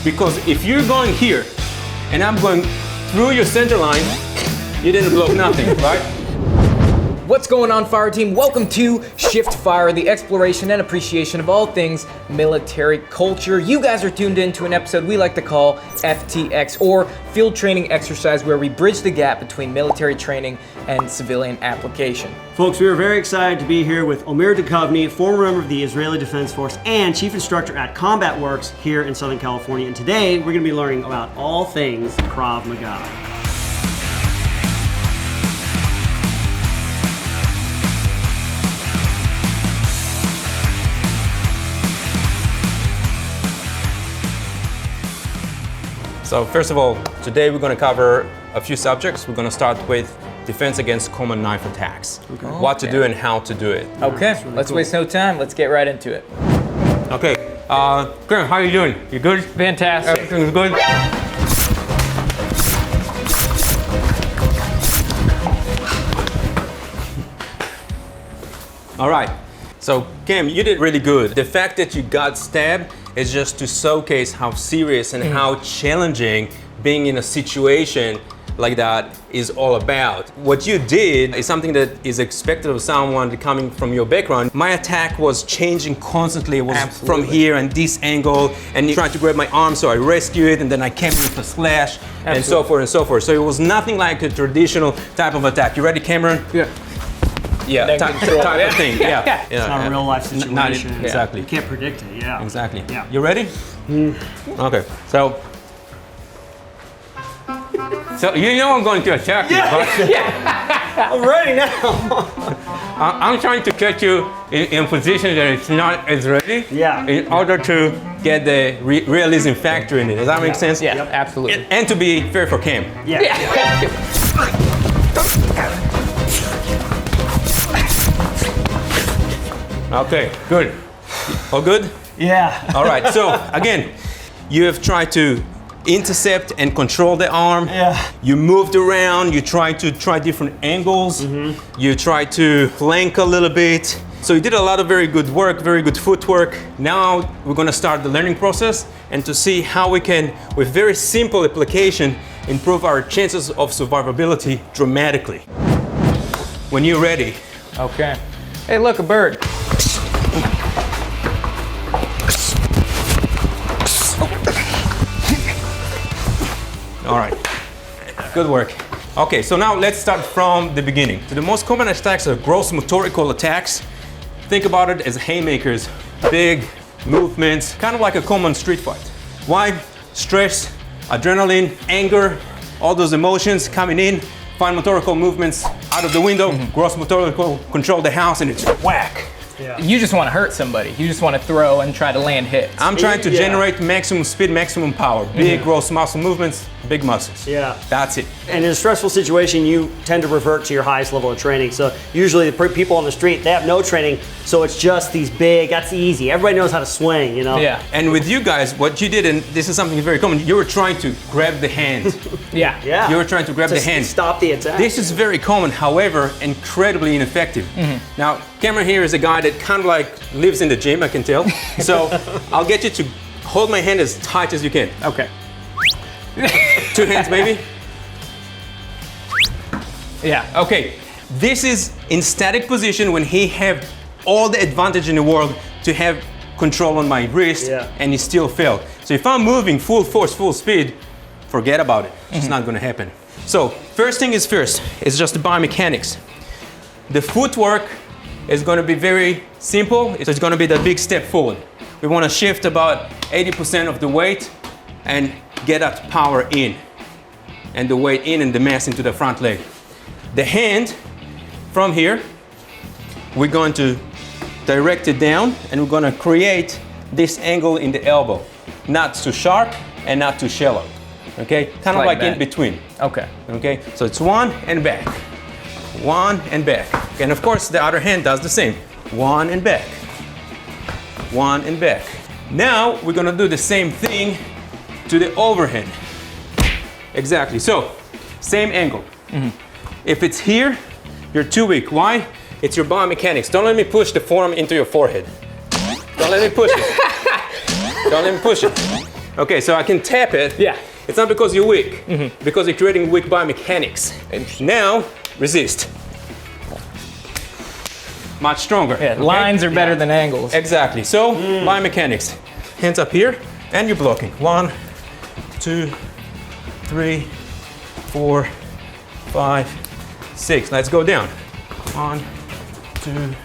Because if you're going here and I'm going through your center line, you didn't block nothing, right? What's going on, Fire Team? Welcome to Shift Fire, the exploration and appreciation of all things military culture. You guys are tuned in to an episode we like to call FTX, or Field Training Exercise, where we bridge the gap between military training and civilian application. Folks, we are very excited to be here with Omer Duchovny, former member of the Israeli Defense Force and Chief Instructor at Combat Works here in Southern California. And today, we're going to be learning about all things KRAV MAGA. So first of all, today we're going to cover a few subjects. We're going to start with defense against common knife attacks. Okay. What to do and how to do it. Okay, really let's waste no time. Let's get right into it. Okay, Graham, how are you doing? You good? Fantastic. Everything's good? All right, so Cam, you did really good. The fact that you got stabbed is just to showcase how serious and how challenging being in a situation like that is all about. What you did is something that is expected of someone coming from your background. My attack was changing constantly. It was from here and this angle, and you tried to grab my arm, so I rescued it, and then I came with a slash, and so forth and so forth. So it was nothing like a traditional type of attack. You ready, Cameron? Yeah. Yeah, type of thing. Yeah. It's not a real life situation. Exactly. You can't predict it. Yeah. Exactly. Yeah. You ready? Okay. So you know I'm going to attack you, but I'm ready now. I'm trying to catch you in a position that it's not as ready. Yeah. In order to get the realism factor in it. Does that make sense? Yeah. Yep. Absolutely. And to be fair for Cam. Yeah. Okay. Good. All good? Yeah. All right. So again, you have tried to intercept and control the arm. Yeah. You moved around, you tried to try different angles. You tried to flank a little bit. So you did a lot of very good work, very good footwork. Now we're gonna start the learning process and to see how we can, with very simple application, improve our chances of survivability dramatically. When you're ready. Okay. Hey, look, a bird. All right, good work. Okay, so now let's start from the beginning. So the most common attacks are gross motorical attacks. Think about it as haymakers, big movements, kind of like a common street fight. Why? Stress, adrenaline, anger, all those emotions coming in, fine motorical movements out of the window, gross motorical control the house, and it's whack. Yeah. You just want to hurt somebody. You just want to throw and try to land hits. I'm trying to generate maximum speed, maximum power. Big gross muscle movements, big muscles. Yeah. That's it. And in a stressful situation, you tend to revert to your highest level of training. So usually the people on the street, they have no training, so it's just these big, that's easy. Everybody knows how to swing, you know? Yeah. And with you guys, what you did, and this is something very common, you were trying to grab the hand. Yeah. Yeah. You were trying to grab the hand. Stop the attack. This is very common, however, incredibly ineffective. Now, Cameron here is a guy that kind of like lives in the gym, I can tell. So I'll get you to hold my hand as tight as you can. Okay. 2 hands, maybe. Yeah. Okay. This is in static position when he have all the advantage in the world to have control on my wrist, and he still failed. So if I'm moving full force, full speed, forget about it. It's not going to happen. So first thing is first, it's just the biomechanics. The footwork is going to be very simple. So it's going to be the big step forward. We want to shift about 80% of the weight and get that power in, and the weight in and the mass into the front leg. The hand, from here, we're going to direct it down, and we're going to create this angle in the elbow. Not too sharp and not too shallow. Okay? Kind of like in between. Okay. Okay? So it's one and back. One and back. And of course, the other hand does the same. One and back. One and back. Now, we're going to do the same thing to the overhand. Exactly. So, same angle. If it's here, you're too weak. Why? It's your biomechanics. Don't let me push the forearm into your forehead. Don't let me push it. Don't let me push it. Okay, so I can tap it. Yeah. It's not because you're weak, because you're creating weak biomechanics. And now, resist. Much stronger. Yeah, okay? lines are better than angles. Exactly. So, biomechanics. Hands up here, and you're blocking. 1, 2, 3, 4, 5, 6. Let's go down. 1, 2,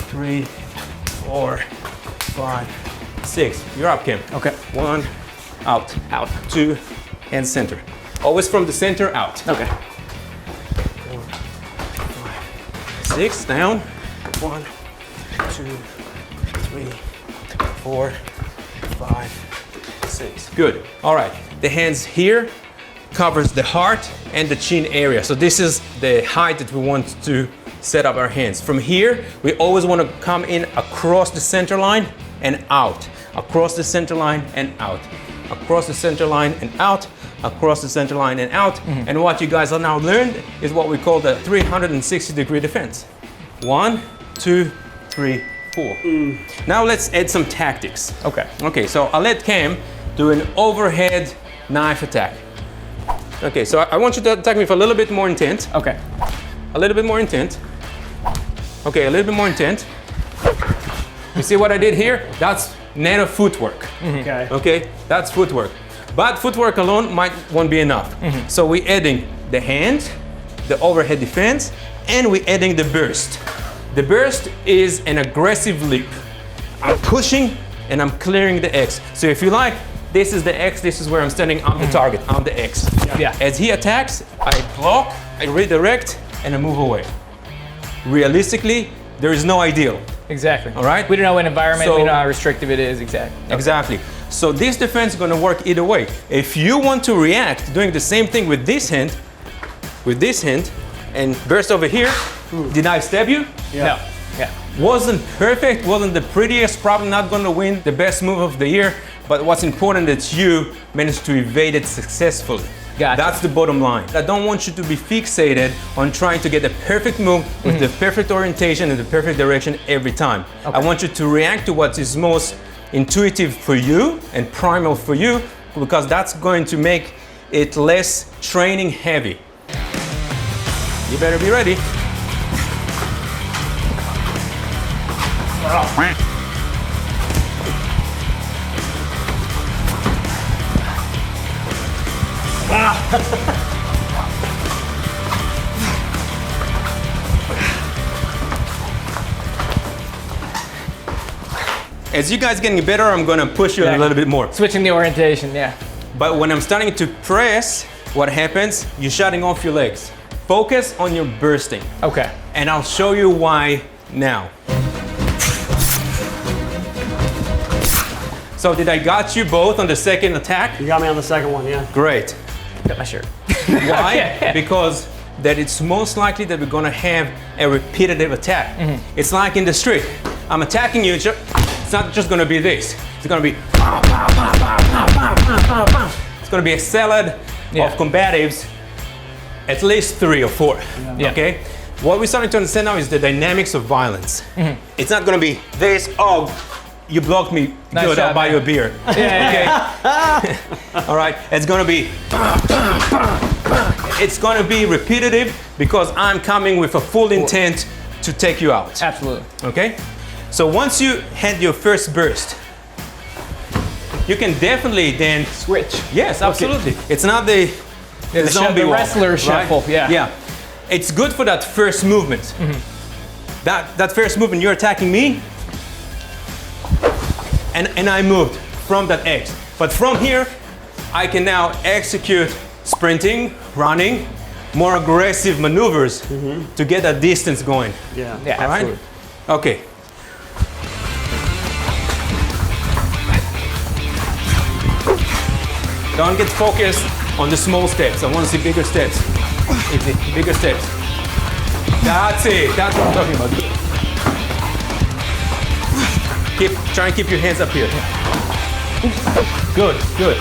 3, 4, 5, 6. You're up, Kim. Okay. 1, out. Out. 2, and center. Always from the center out. Okay. 4, 5, 6, down. 1, 2, 3, 4, 5, 6. Good. All right. The hands here covers the heart and the chin area. So this is the height that we want to set up our hands. From here, we always want to come in across the center line and out. Across the center line and out. Across the center line and out. Across the center line and out. And what you guys have now learned is what we call the 360-degree defense. 1, 2, 3, 4. Now let's add some tactics. Okay. Okay, so I'll let Cam do an overhead knife attack. Okay, so I want you to attack me with a little bit more intent. Okay. A little bit more intent. Okay, a little bit more intent. You see what I did here? That's native footwork. Okay. Okay, that's footwork. But footwork alone won't be enough. So we're adding the hand, the overhead defense, and we're adding the burst. The burst is an aggressive leap. I'm pushing and I'm clearing the X. So if you like, this is the X, this is where I'm standing, I'm the target, I'm the X. Yeah. As he attacks, I block, I redirect, and I move away. Realistically, there is no ideal. Exactly. All right? We don't know what environment, So- we don't know how restrictive it is, exactly. Exactly. So this defense is gonna work either way. If you want to react doing the same thing with this hand, and burst over here, did I stab you? No. Yeah. Wasn't perfect, wasn't the prettiest, probably not gonna win the best move of the year, but what's important is you managed to evade it successfully. Gotcha. That's the bottom line. I don't want you to be fixated on trying to get the perfect move with the perfect orientation and the perfect direction every time. Okay. I want you to react to what is most intuitive for you and primal for you, because that's going to make it less training heavy. You better be ready. As you guys getting better, I'm gonna push you a little bit more. Switching the orientation, yeah. But when I'm starting to press, what happens? You're shutting off your legs. Focus on your bursting. Okay. And I'll show you why now. So did I got you both on the second attack? You got me on the second one, yeah. Great. Got my shirt. Why? Yeah. Because that it's most likely that we're gonna have a repetitive attack. It's like in the street. I'm attacking you, it's not just gonna be this. It's gonna be it's gonna be a salad of combatives, at least 3 or 4, okay? What we're starting to understand now is the dynamics of violence. It's not gonna be this, oh, you blocked me, Nice good, job, I'll buy you a man. beer. Yeah. All right, it's gonna be, it's gonna be repetitive because I'm coming with a full intent to take you out, Absolutely. okay? So once you had your first burst, you can definitely then, Switch. yes, absolutely. It's not the zombie the walk, wrestler right? shuffle, yeah. Yeah, it's good for that first movement. That first movement, you're attacking me, and I moved from that X. But from here, I can now execute sprinting, running, more aggressive maneuvers to get that distance going. Yeah. Yeah, All right? absolutely. Okay. Don't get focused on the small steps. I want to see bigger steps. Easy, bigger steps. That's it. That's what I'm talking about. Try and keep your hands up here. Good, good.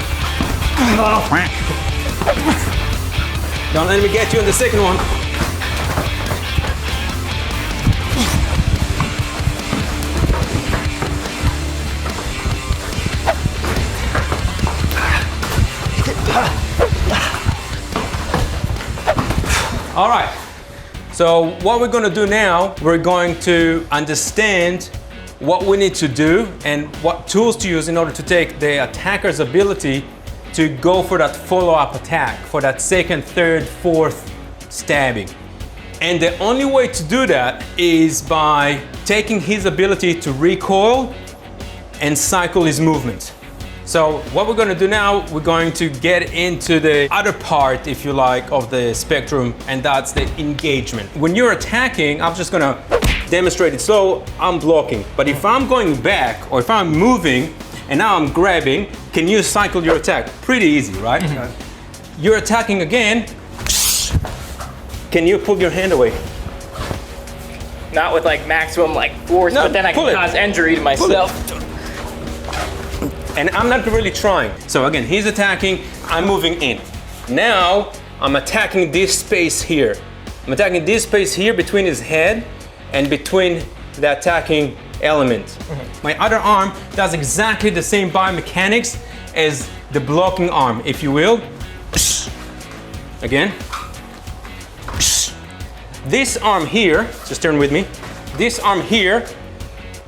Don't let me get you on the second one. All right. So what we're gonna do now, we're going to understand what we need to do and what tools to use in order to take the attacker's ability to go for that follow-up attack, for that second, third, fourth stabbing. And the only way to do that is by taking his ability to recoil and cycle his movement. So what we're going to do now, we're going to get into the other part, if you like, of the spectrum, and that's the engagement. When you're attacking, I'm just going to demonstrate it slow, I'm blocking. But if I'm going back, or if I'm moving, and now I'm grabbing, can you cycle your attack? Pretty easy, right? Mm-hmm. You're attacking again, can you pull your hand away? Not with like maximum like force, No, but then I can cause injury to myself. And I'm not really trying. So again, he's attacking, I'm moving in. Now, I'm attacking this space here. I'm attacking this space here between his head and between the attacking element. Mm-hmm. My other arm does exactly the same biomechanics as the blocking arm, if you will. Again. This arm here, just turn with me. This arm here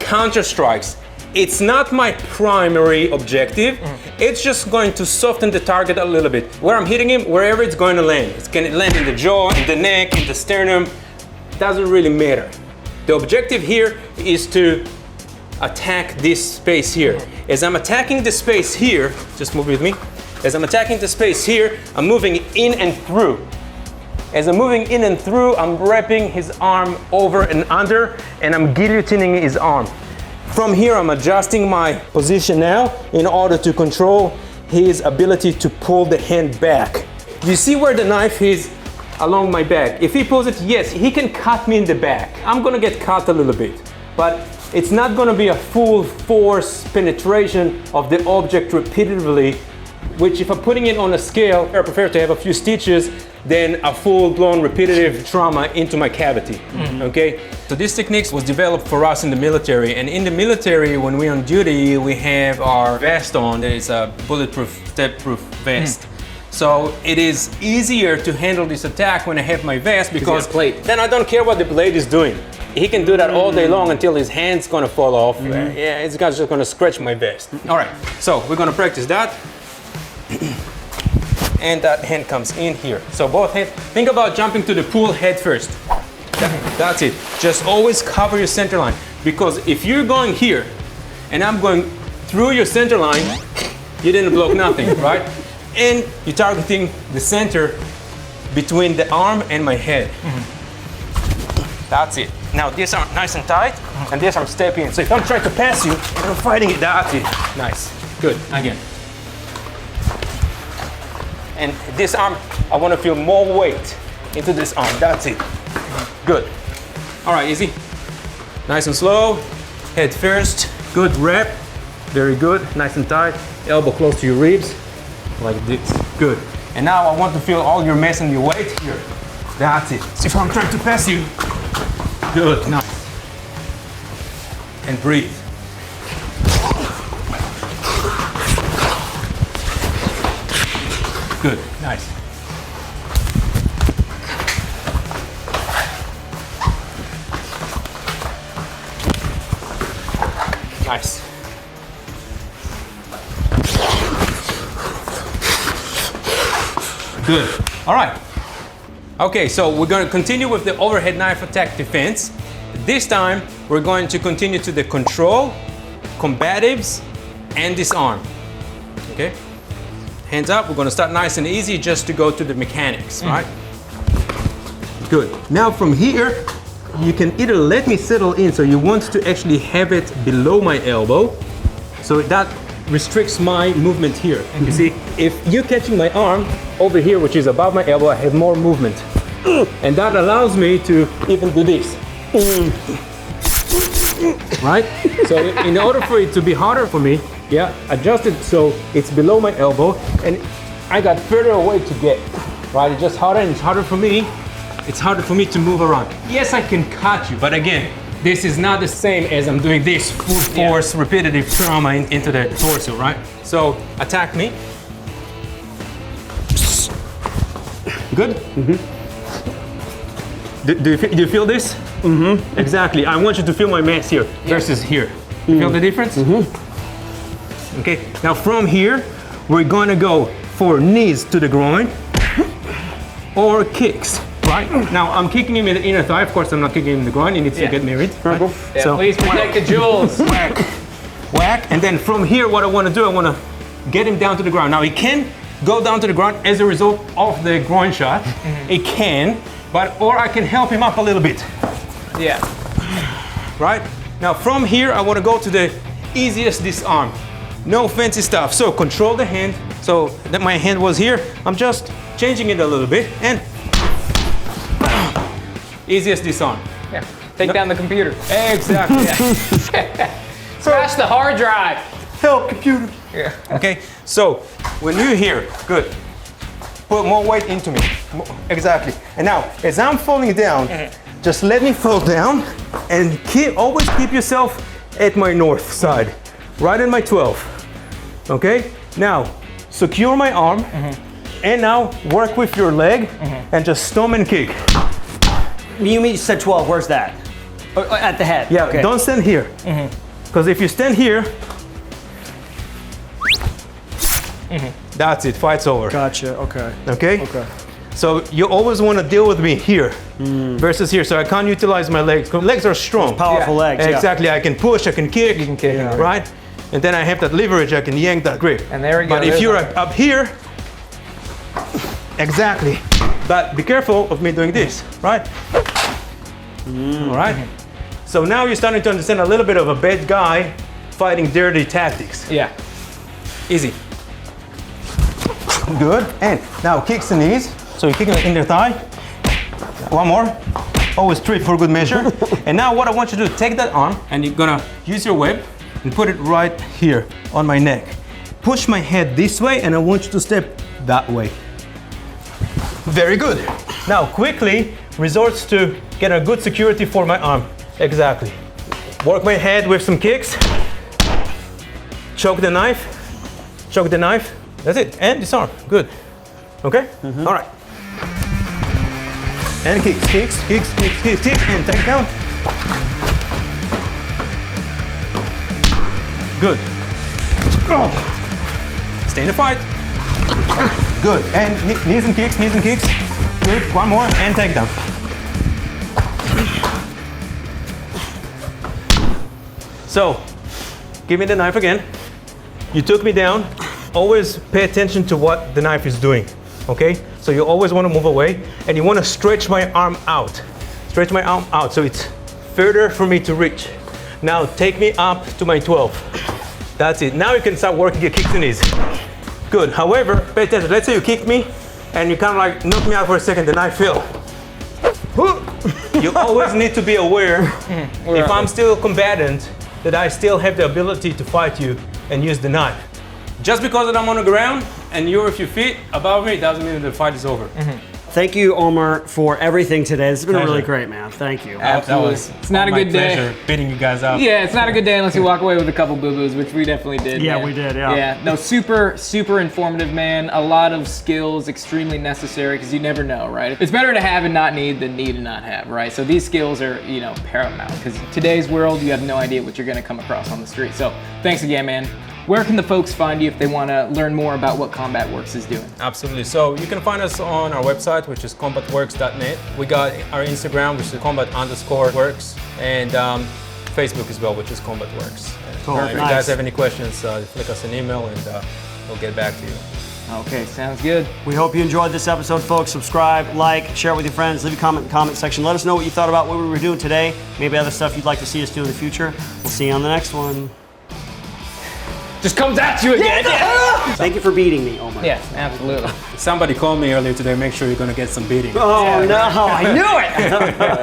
counter strikes. It's not my primary objective. It's just going to soften the target a little bit. Where I'm hitting him, wherever it's going to land. It's going to land in the jaw, in the neck, in the sternum. Doesn't really matter. The objective here is to attack this space here. As I'm attacking the space here, just move with me. As I'm attacking the space here, I'm moving in and through. As I'm moving in and through, I'm wrapping his arm over and under, and I'm guillotining his arm. From here, I'm adjusting my position now in order to control his ability to pull the hand back. You see where the knife is along my back? If he pulls it, yes, he can cut me in the back. I'm gonna get cut a little bit, but it's not gonna be a full force penetration of the object repeatedly, which if I'm putting it on a scale, I prefer to have a few stitches than a full-blown repetitive trauma into my cavity, okay? So this technique was developed for us in the military, and in the military, when we're on duty, we have our vest on. It's a bulletproof, step-proof vest. So it is easier to handle this attack when I have my vest because then I don't care what the blade is doing. He can do that all day long until his hand's gonna fall off. Yeah, it's just gonna scratch my vest. All right, so we're gonna practice that. And that hand comes in here. So both hands, think about jumping to the pool head first. That's it. Just always cover your center line. Because if you're going here and I'm going through your center line, you didn't block nothing, right? And you're targeting the center between the arm and my head. That's it. Now this arm nice and tight, and this arm stepping in. So if I'm trying to pass you, and I'm fighting it, that's it. Nice, good, again. And this arm, I want to feel more weight into this arm. That's it. Good. All right, easy. Nice and slow. Head first. Good rep. Very good. Nice and tight. Elbow close to your ribs. Like this. Good. And now I want to feel all your mass and your weight here. That's it. So if I'm trying to pass you. Good. Nice. And breathe. Good, nice. Nice. Good. All right. Okay, so we're going to continue with the overhead knife attack defense. This time, we're going to continue to the control, combatives, and disarm. Okay? Hands up, we're gonna start nice and easy just to go to the mechanics, right? Good. Now from here, you can either let me settle in, so you want to actually have it below my elbow, so that restricts my movement here. You see, if you're catching my arm over here, which is above my elbow, I have more movement. And that allows me to even do this. Right? So in order for it to be harder for me, adjust it so it's below my elbow, and I got further away to get, right? It's just harder, and it's harder for me. It's harder for me to move around. Yes, I can cut you, but again, this is not the same as I'm doing this full force, repetitive trauma into the torso, right? So attack me. Good? Do you feel this? Mm-hmm. Exactly. I want you to feel my mass here versus here. You feel the difference? Mm-hmm. Okay. Now from here, we're gonna go for knees to the groin or kicks. Right? Now I'm kicking him in the inner thigh. Of course, I'm not kicking him in the groin. He needs to get married. Right? Yeah, so, please protect the jewels. Whack, whack, and then from here, what I want to do, I want to get him down to the ground. Now he can go down to the ground as a result of the groin shot. Mm-hmm. It can, or I can help him up a little bit. Yeah. Right? Now from here, I want to go to the easiest disarm. No fancy stuff. So control the hand. So that my hand was here. I'm just changing it a little bit and easiest disarm. Yeah. Take down the computer. Exactly. Crash the hard drive. Help, computer. Yeah. Okay. So when you're here, good. Put more weight into me. Exactly. And now, as I'm falling down, just let me fall down and always keep yourself at my north side, right in my 12. Okay? Now, secure my arm, and now work with your leg and just stomp and kick. You mean you said 12, where's that? At the head. Yeah, okay. don't stand here. Because if you stand here, that's it, fight's over. Gotcha, okay. Okay? Okay. So you always want to deal with me here versus here. So I can't utilize my legs. Legs are strong. Powerful legs, yeah. Exactly, I can push, I can kick. You can kick, right? And then I have that leverage, I can yank that grip. And there we go. But if you're up here, exactly. But be careful of me doing this, right? All right? So now you're starting to understand a little bit of a bad guy fighting dirty tactics. Yeah. Easy. Good. And now kicks and knees. So you're kicking in the thigh. One more. Always 3 for good measure. And now what I want you to do, take that arm and you're gonna use your whip and put it right here on my neck. Push my head this way and I want you to step that way. Very good. Now quickly resorts to get a good security for my arm. Exactly. Work my head with some kicks. Choke the knife. Choke the knife. That's it. And disarm. Good. Okay? All right. And kicks, kicks, kicks, kicks, kicks, kicks, and take down. Good. Stay in the fight. Good. And knees and kicks, knees and kicks. Good. One more and take down. So, give me the knife again. You took me down. Always pay attention to what the knife is doing. Okay? So you always want to move away and you want to stretch my arm out. Stretch my arm out so it's further for me to reach. Now take me up to my 12. That's it. Now you can start working your kicks and knees. Good. However, pay attention. Let's say you kick me and you kind of like knock me out for a second, the knife fell. You always need to be aware if I'm still a combatant that I still have the ability to fight you and use the knife. Just because that I'm on the ground and you're a few feet above me doesn't mean that the fight is over. Thank you, Omer, for everything today. This has been Pleasure. really great, man. Thank you. Absolutely. It's not a good day. Pleasure beating you guys up. Yeah, it's not a good day unless you walk away with a couple boo-boos, which we definitely did. Yeah, man. we did, yeah. Yeah, no, super, super informative, man. A lot of skills, extremely necessary, because you never know, right? It's better to have and not need than need and not have, right? So these skills are, you know, paramount, because today's world, you have no idea what you're gonna come across on the street. So thanks again, man. Where can the folks find you if they want to learn more about what Combat Works is doing? Absolutely. So you can find us on our website, which is combatworks.net. We got our Instagram, which is combat_works, and Facebook as well, which is Combat Works. Cool. If you guys have any questions, flick us an email and we'll get back to you. Okay, sounds good. We hope you enjoyed this episode, folks. Subscribe, like, share it with your friends, leave a comment in the comment section. Let us know what you thought about what we were doing today, maybe other stuff you'd like to see us do in the future. We'll see you on the next one. Just comes at you again. Thank you for beating me, Omer. Yes, absolutely. Somebody called me earlier today. Make sure you're going to get some beating. Oh, no, I knew it.